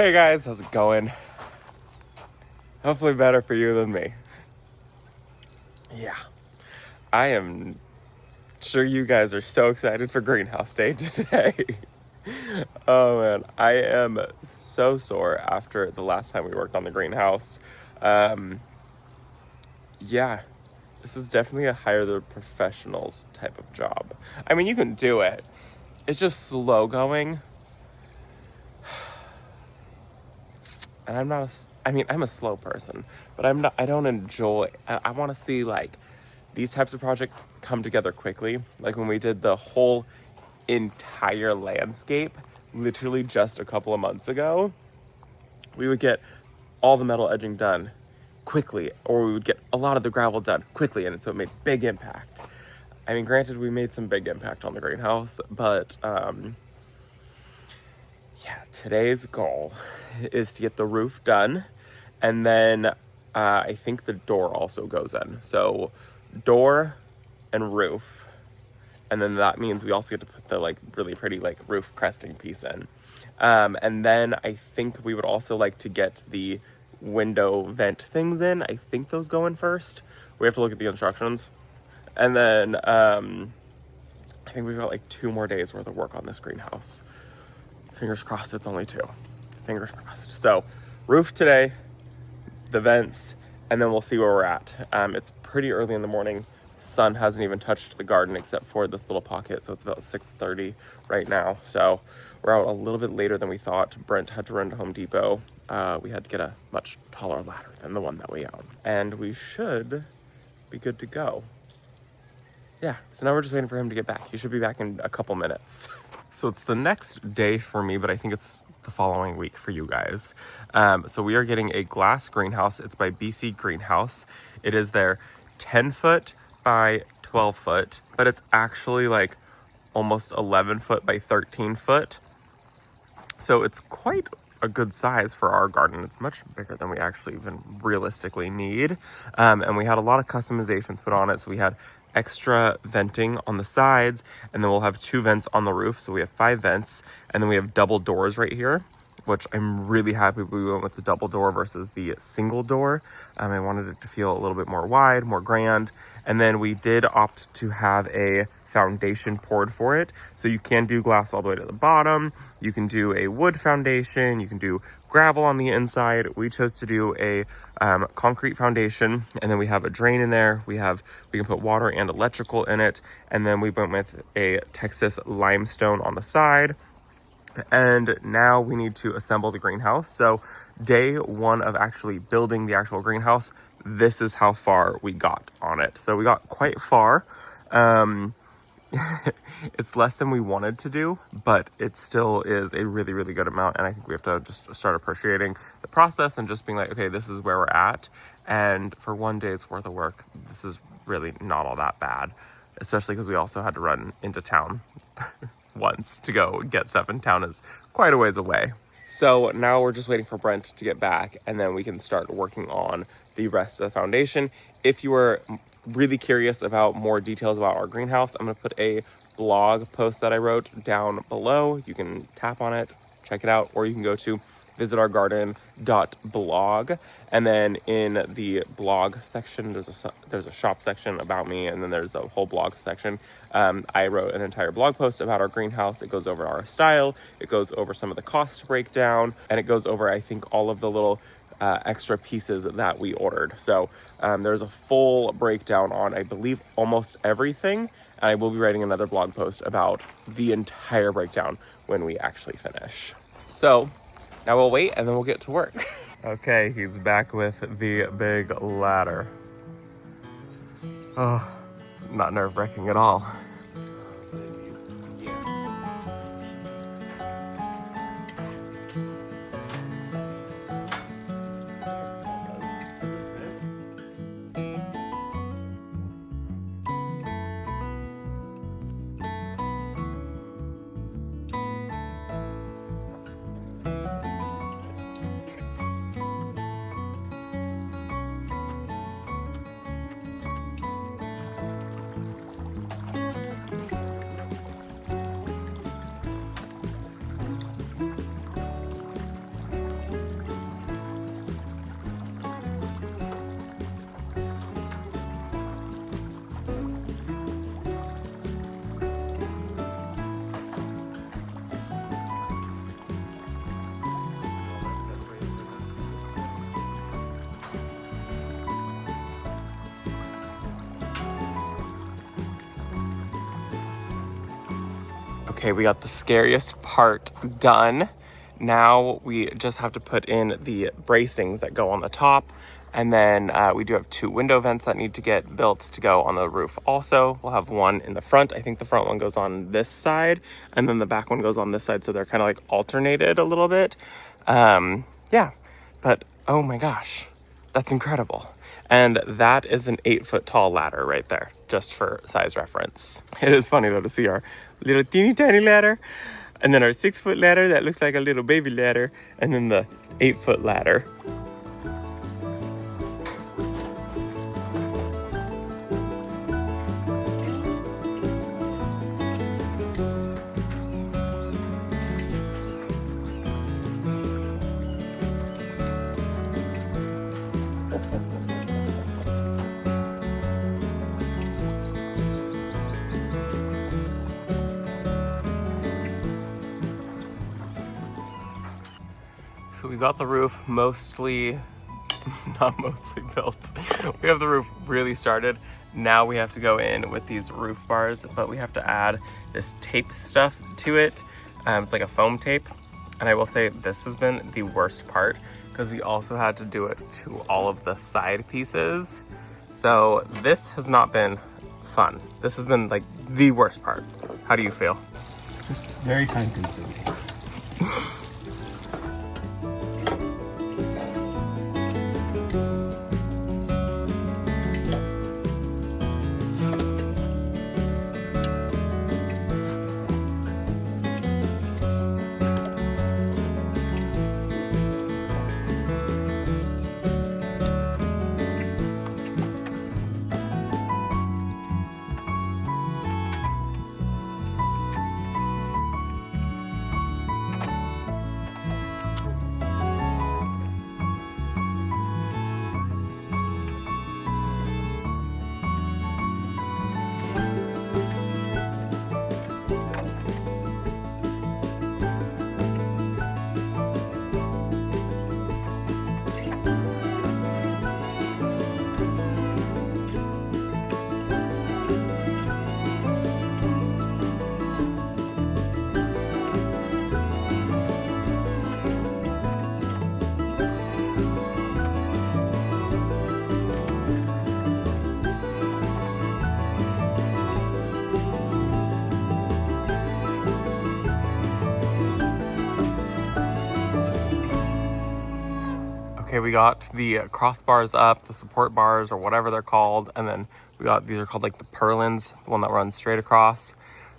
Hey guys, how's it going? Hopefully better for you than me. Yeah, I am sure you guys are so excited for Greenhouse Day today. Oh man, I am so sore after the last time we worked on the greenhouse. Yeah, this is definitely a hire the professionals type of job. I mean, you can do it. It's just slow going. And I'm a slow person, but I don't enjoy, I want to see like these types of projects come together quickly. Like when we did the whole entire landscape, literally just a couple of months ago, we would get all the metal edging done quickly, or we would get a lot of the gravel done quickly, and so it made big impact. I mean, granted, we made some big impact on the greenhouse, but yeah, today's goal is to get the roof done, and then I think the door also goes in. So door and roof, and then that means we also get to put the like really pretty like roof cresting piece in. And then I think we would also like to get the window vent things in. I think those go in first. We have to look at the instructions. And then I think we've got like 2 more days worth of work on this greenhouse. Fingers crossed it's only 2. Fingers crossed. So roof today, the vents, and then we'll see where we're at. It's pretty early in the morning. Sun hasn't even touched the garden except for this little pocket, so it's about 6:30 right now. So we're out a little bit later than we thought. Brent had to run to Home Depot. We had to get a much taller ladder than the one that we own, and we should be good to go. Yeah, so now we're just waiting for him to get back. He should be back in a couple minutes. So it's the next day for me, but I think it's the following week for you guys. So we are getting a glass greenhouse. It's by BC Greenhouse. It is their 10 foot by 12 foot, but it's actually like almost 11 foot by 13 foot. So it's quite a good size for our garden. It's much bigger than we actually even realistically need. And we had a lot of customizations put on it. So we had extra venting on the sides, and then we'll have 2 vents on the roof. So we have 5 vents, and then we have double doors right here, which I'm really happy we went with the double door versus the single door. I wanted it to feel a little bit more wide, more grand. And then we did opt to have a foundation poured for it. So you can do glass all the way to the bottom. You can do a wood foundation. You can do gravel on the inside. We chose to do a concrete foundation, and then we have a drain in there. We can put water and electrical in it. And then we went with a Texas limestone on the side. And now we need to assemble the greenhouse. So day 1 of actually building the actual greenhouse, this is how far we got on it. So we got quite far. It's less than we wanted to do, but it still is a really, really good amount. And I think we have to just start appreciating the process and just being like, okay, this is where we're at. And for 1 day's worth of work, this is really not all that bad, especially because we also had to run into town once to go get stuff, and town is quite a ways away. So now we're just waiting for Brent to get back, and then we can start working on the rest of the foundation. If you were really curious about more details about our greenhouse, I'm going to put a blog post that I wrote down below. You can tap on it, check it out, or you can go to visitourgarden.blog, and then in the blog section there's a shop section about me, and then there's a whole blog section. I wrote an entire blog post about our greenhouse. It goes over our style, it goes over some of the cost breakdown, and it goes over, I think, all of the little extra pieces that we ordered. So there's a full breakdown on, I believe, almost everything, and I will be writing another blog post about the entire breakdown when we actually finish. So now we'll wait, and then we'll get to work. Okay, he's back with the big ladder. Oh, it's not nerve-wracking at all. Okay, we got the scariest part done. Now we just have to put in the bracings that go on the top. And then we do have 2 window vents that need to get built to go on the roof also. We'll have one in the front. I think the front one goes on this side and then the back one goes on this side. So they're kind of like alternated a little bit. Yeah, but oh my gosh, that's incredible. And that is an 8-foot tall ladder right there, just for size reference. It is funny though to see our little teeny tiny ladder, and then our 6-foot ladder that looks like a little baby ladder, and then the 8-foot ladder. So we got the roof mostly, not mostly built. We have the roof really started. Now we have to go in with these roof bars, but we have to add this tape stuff to it. It's like a foam tape. And I will say this has been the worst part because we also had to do it to all of the side pieces. So this has not been fun. This has been like the worst part. How do you feel? Just very time consuming. Okay, we got the crossbars up, the support bars or whatever they're called. And then we got, these are called like the purlins, the one that runs straight across.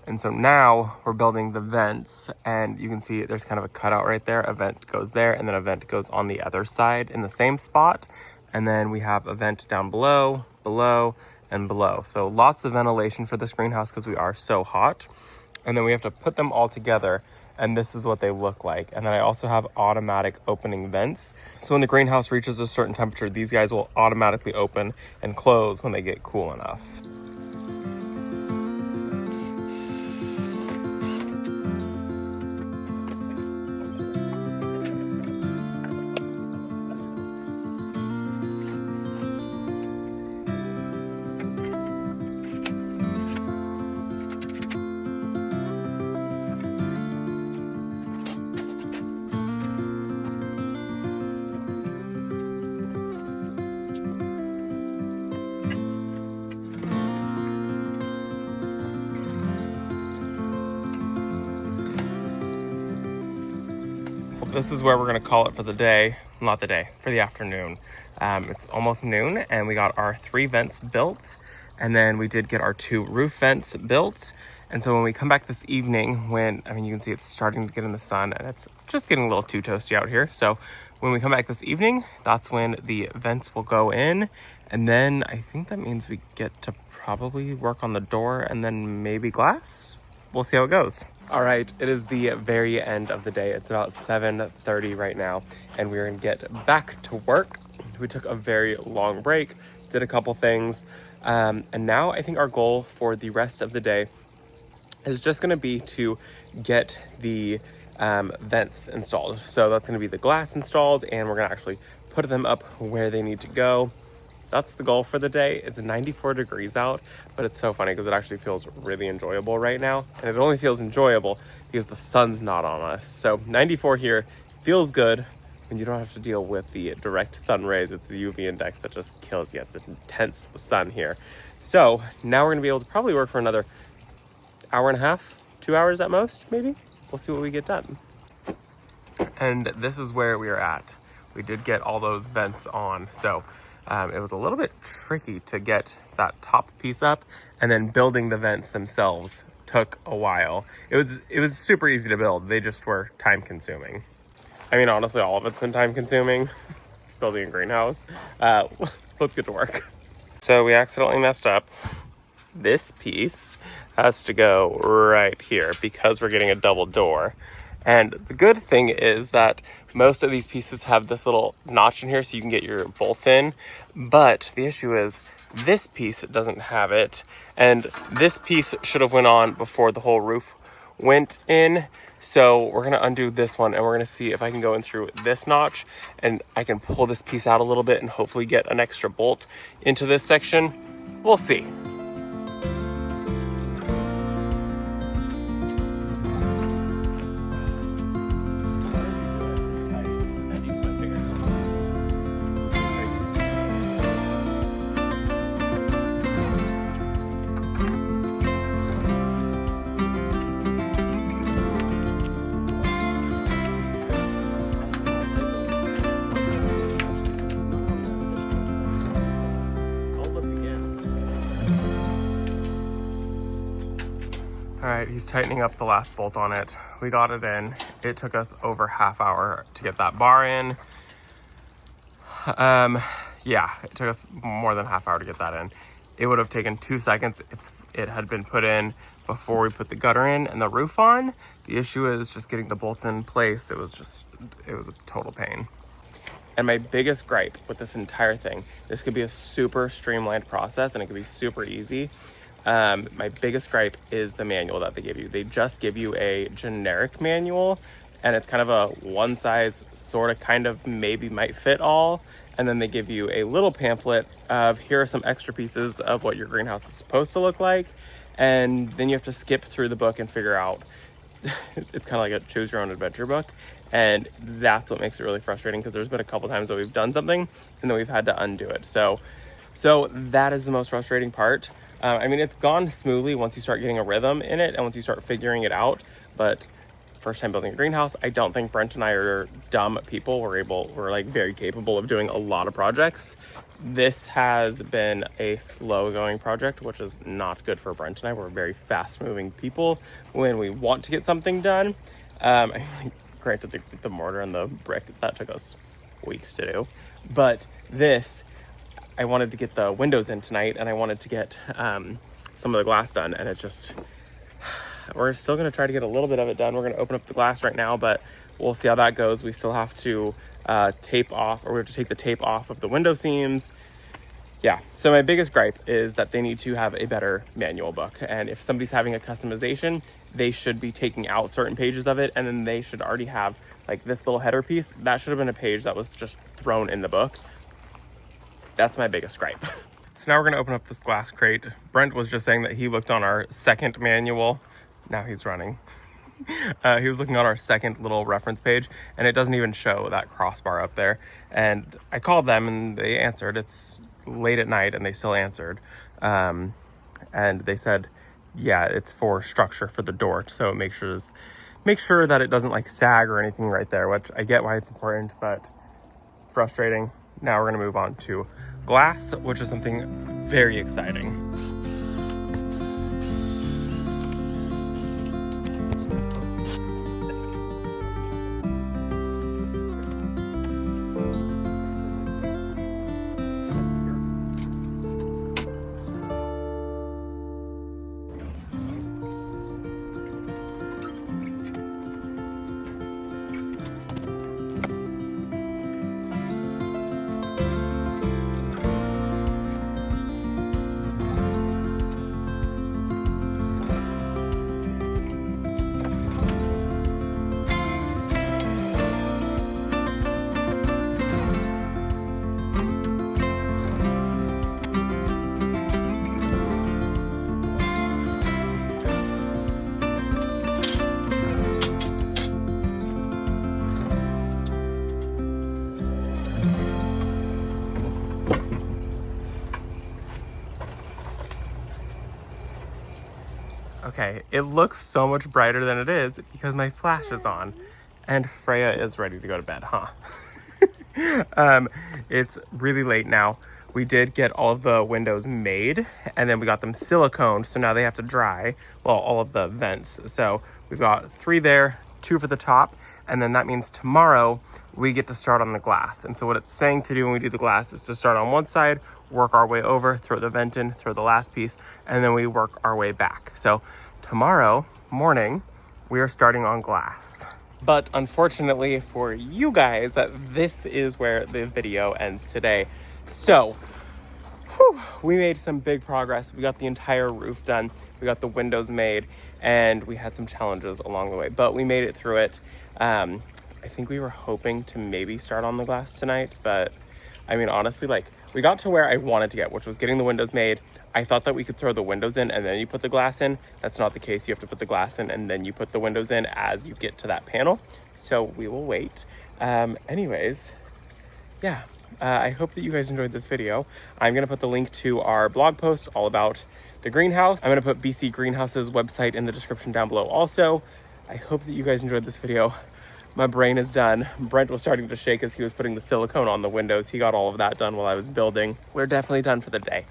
And so now we're building the vents, and you can see there's kind of a cutout right there. A vent goes there, and then a vent goes on the other side in the same spot. And then we have a vent down below, below, and below. So lots of ventilation for this greenhouse because we are so hot. And then we have to put them all together, and this is what they look like. And then I also have automatic opening vents. So when the greenhouse reaches a certain temperature, these guys will automatically open and close when they get cool enough. This is where we're gonna call it for the day, not the day, for the afternoon. It's almost noon, and we got our 3 vents built, and then we did get our 2 roof vents built. And so when we come back this evening, when, I mean, you can see it's starting to get in the sun, and it's just getting a little too toasty out here. So when we come back this evening, that's when the vents will go in. And then I think that means we get to probably work on the door and then maybe glass. We'll see how it goes. All right, it is the very end of the day. It's about 7:30 right now, and we're gonna get back to work. We took a very long break, did a couple things, and now I think our goal for the rest of the day is just gonna be to get the vents installed. So that's gonna be the glass installed, and we're gonna actually put them up where they need to go. that's the goal for the day. It's 94 degrees out, but it's so funny because it actually feels really enjoyable right now. And it only feels enjoyable because the sun's not on us. So 94 here feels good when you don't have to deal with the direct sun rays. It's the UV index that just kills you. It's an intense sun here. So now we're gonna be able to probably work for another hour and a half, 2 hours at most, maybe. We'll see what we get done. And this is where we are at. We did get all those vents on. So it was a little bit tricky to get that top piece up, and then building the vents themselves took a while. It was super easy to build. They just were time consuming. I mean, honestly, all of it's been time consuming. Building a greenhouse. Let's get to work. So we accidentally messed up. This piece has to go right here because we're getting a double door. And the good thing is that most of these pieces have this little notch in here so you can get your bolts in. But the issue is this piece doesn't have it. And this piece should have went on before the whole roof went in. So we're gonna undo this one and we're gonna see if I can go in through this notch and I can pull this piece out a little bit and hopefully get an extra bolt into this section. We'll see. All right, he's tightening up the last bolt on it. We got it in. It took us over half hour to get that bar in. Yeah, it took us more than half hour to get that in. It would have taken 2 seconds if it had been put in before we put the gutter in and the roof on. The issue is just getting the bolts in place. It was a total pain. And my biggest gripe with this entire thing, this could be a super streamlined process and it could be super easy. My biggest gripe is the manual that they give you. They just give you a generic manual and it's kind of a one size sort of kind of maybe might fit all. And then they give you a little pamphlet of here are some extra pieces of what your greenhouse is supposed to look like. And then you have to skip through the book and figure out. It's kind of like a choose your own adventure book. And that's what makes it really frustrating because there's been a couple times that we've done something and then we've had to undo it. So that is the most frustrating part. I mean, it's gone smoothly once you start getting a rhythm in it and once you start figuring it out. But first time building a greenhouse, I don't think Brent and I are dumb people. We're like very capable of doing a lot of projects. This has been a slow going project, which is not good for Brent and I. We're very fast moving people when we want to get something done. Granted, the mortar and the brick, that took us weeks to do. But this, I wanted to get the windows in tonight and I wanted to get some of the glass done, and it's just, we're still going to try to get a little bit of it done. We're going to open up the glass right now, but we'll see how that goes. We still have to tape off, or we have to take the tape off of the window seams. Yeah, so my biggest gripe is that they need to have a better manual book. And if somebody's having a customization, they should be taking out certain pages of it, and then they should already have like this little header piece. That should have been a page that was just thrown in the book. That's my biggest gripe. So now we're gonna open up this glass crate. Brent was just saying that he looked on our second manual. Now he's running. He was looking on our second little reference page and it doesn't even show that crossbar up there. And I called them and they answered. It's late at night and they still answered. And they said, yeah, it's for structure for the door. So make sure that it doesn't like sag or anything right there, which I get why it's important, but frustrating. Now we're gonna move on to glass, which is something very exciting. Okay, it looks so much brighter than it is because my flash is on. And Freya is ready to go to bed, huh? It's really late now. We did get all of the windows made, and then we got them siliconed, so now they have to dry, well, all of the vents. So we've got 3 there, 2 for the top, and then that means tomorrow we get to start on the glass. And so what it's saying to do when we do the glass is to start on one side, work our way over, throw the vent in, throw the last piece, and then we work our way back. So tomorrow morning, we are starting on glass. But unfortunately for you guys, this is where the video ends today. So, we made some big progress. We got the entire roof done. We got the windows made, and we had some challenges along the way, but we made it through it. I think we were hoping to maybe start on the glass tonight, but I mean, honestly, like, we got to where I wanted to get, which was getting the windows made. I thought that we could throw the windows in and then you put the glass in. That's not the case. You have to put the glass in and then you put the windows in as you get to that panel. So we will wait. Anyways, yeah, I hope that you guys enjoyed this video. I'm going to put the link to our blog post all about the greenhouse. I'm going to put BC Greenhouse's website in the description down below also. I hope that you guys enjoyed this video. My brain is done. Brent was starting to shake as he was putting the silicone on the windows. He got all of that done while I was building. We're definitely done for the day.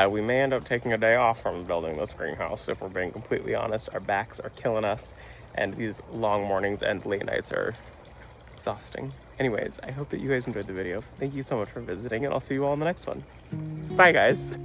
We may end up taking a day off from building this greenhouse, if we're being completely honest. Our backs are killing us, and these long mornings and late nights are exhausting. Anyways, I hope that you guys enjoyed the video. Thank you so much for visiting, and I'll see you all in the next one. Bye, guys.